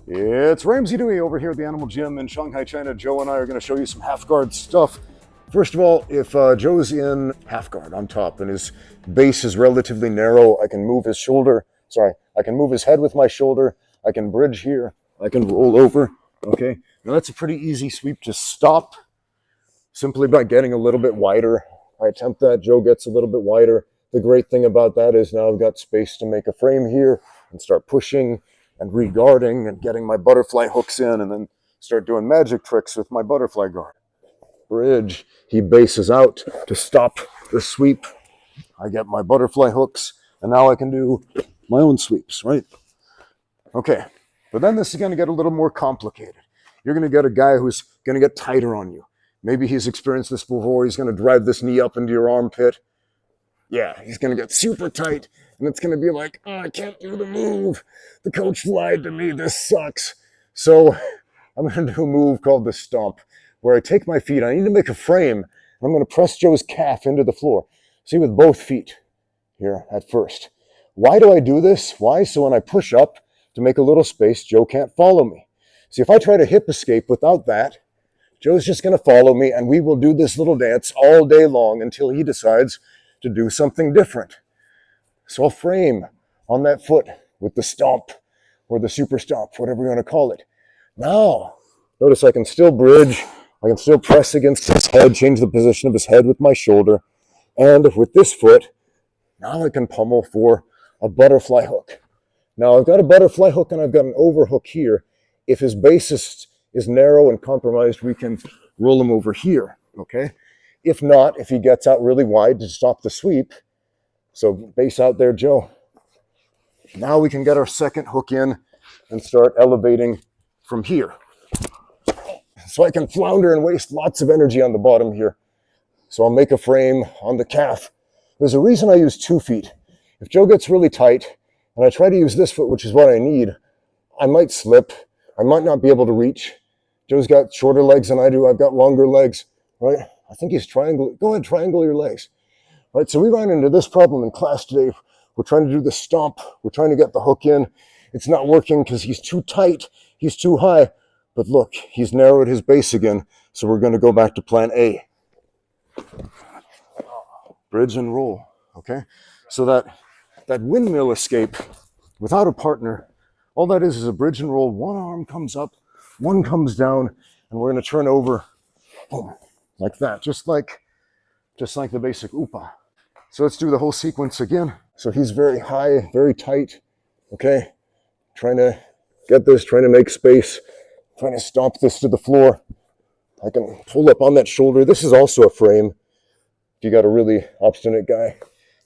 It's Ramsey Dewey over here at the Animal Gym in Shanghai, China. Joe and I are going to show you some half guard stuff. First of all, if Joe's in half guard on top and his base is relatively narrow, I can move his shoulder. I can move his head with my shoulder. I can bridge here. I can roll over. Okay, now that's a pretty easy sweep to stop simply by getting a little bit wider. I attempt that. Joe gets a little bit wider. The great thing about that is now I've got space to make a frame here and start pushing and re-guarding and getting my butterfly hooks in and then start doing magic tricks with my butterfly guard. Bridge, he bases out to stop the sweep. I get my butterfly hooks and now I can do my own sweeps, right? Okay, but then this is going to get a little more complicated. You're going to get a guy who's going to get tighter on you. Maybe he's experienced this before. He's going to drive this knee up into your armpit. Yeah, he's going to get super tight. And it's going to be like, oh, I can't do the move. The coach lied to me. This sucks. So I'm going to do a move called the stomp, where I take my feet. I need to make a frame. And I'm going to press Joe's calf into the floor. See, with both feet here at first. Why do I do this? Why? So when I push up to make a little space, Joe can't follow me. See, if I try to hip escape without that, Joe's just going to follow me, and we will do this little dance all day long until he decides to do something different. So I'll frame on that foot with the stomp or the super stomp, whatever you want to call it. Now, notice I can still bridge. I can still press against his head, change the position of his head with my shoulder. And with this foot, now I can pummel for a butterfly hook. Now I've got a butterfly hook and I've got an overhook here. If his base is narrow and compromised, we can roll him over here, okay? If not, if he gets out really wide to stop the sweep, so base out there, Joe. Now we can get our second hook in and start elevating from here. So I can flounder and waste lots of energy on the bottom here. So I'll make a frame on the calf. There's a reason I use 2 feet. If Joe gets really tight and I try to use this foot, which is what I need, I might slip. I might not be able to reach. Joe's got shorter legs than I do. I've got longer legs, right? I think he's triangle. Go ahead, triangle your legs. Right, so we ran into this problem in class today. We're trying to do the stomp. We're trying to get the hook in. It's not working because he's too tight. He's too high. But look, he's narrowed his base again. So we're going to go back to plan A. Bridge and roll, okay? So that windmill escape without a partner, all that is a bridge and roll. One arm comes up, one comes down, and we're going to turn over, boom, like that, just like the basic upa. So let's do the whole sequence again. So he's very high, very tight, okay? Trying to get this, trying to make space, trying to stomp this to the floor. I can pull up on that shoulder. This is also a frame. If you got a really obstinate guy,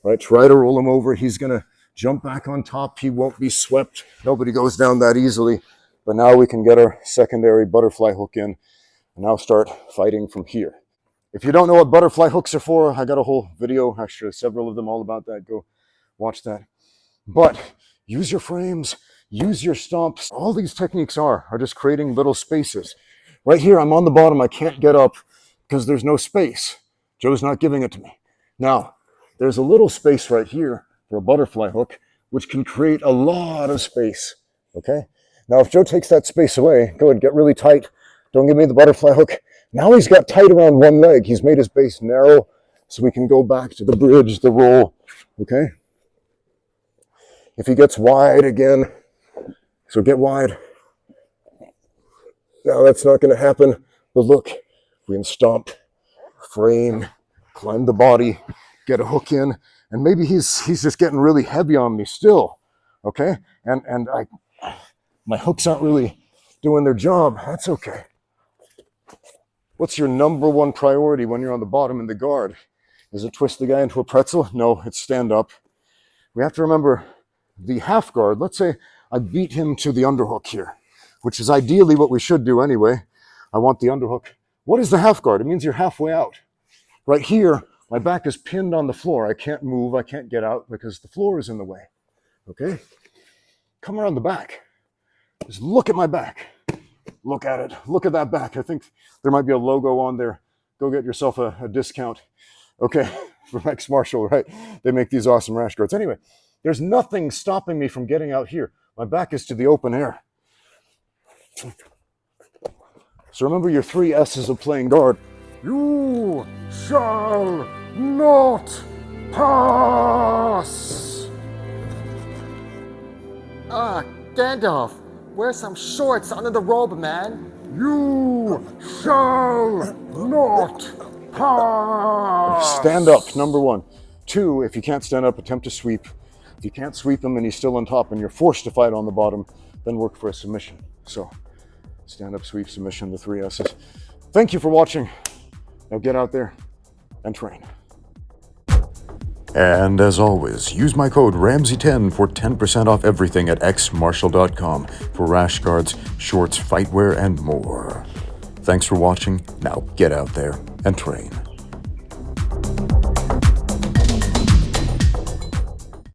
right? Try to roll him over. He's gonna jump back on top. He won't be swept. Nobody goes down that easily. But now we can get our secondary butterfly hook in and now start fighting from here. If you don't know what butterfly hooks are for, I got a whole video, actually several of them all about that. Go watch that. But use your frames, use your stomps. All these techniques are just creating little spaces. Right here, I'm on the bottom. I can't get up because there's no space. Joe's not giving it to me. Now, there's a little space right here for a butterfly hook, which can create a lot of space, okay? Now, if Joe takes that space away, go ahead, get really tight. Don't give me the butterfly hook. Now he's got tight around one leg. He's made his base narrow so we can go back to the bridge, the roll, okay? If he gets wide again, so get wide. Now that's not going to happen, but look, we can stomp, frame, climb the body, get a hook in, and maybe he's just getting really heavy on me still, okay? And my hooks aren't really doing their job. That's okay. What's your number one priority when you're on the bottom in the guard? Is it twist the guy into a pretzel? No, it's stand up. We have to remember the half guard. Let's say I beat him to the underhook here, which is ideally what we should do anyway. I want the underhook. What is the half guard? It means you're halfway out. Right here, my back is pinned on the floor. I can't move. I can't get out because the floor is in the way. Okay? Come around the back. Just look at my back. Look at it. Look at that back. I think there might be a logo on there. Go get yourself a discount. Okay, from X Marshall, right? They make these awesome rash guards. Anyway, there's nothing stopping me from getting out here. My back is to the open air. So remember your 3 S's of playing guard. You shall not pass! Gandalf, wear some shorts under the robe, man. You shall not pass! Stand up, number 1. 2, if you can't stand up, attempt to sweep. If you can't sweep him and he's still on top and you're forced to fight on the bottom, then work for a submission. So, stand up, sweep, submission, the 3 S's. Thank you for watching. Now get out there and train. And as always, use my code RAMSEY10 for 10% off everything at xmartial.com for rash guards, shorts, fightwear, and more. Thanks for watching. Now get out there and train.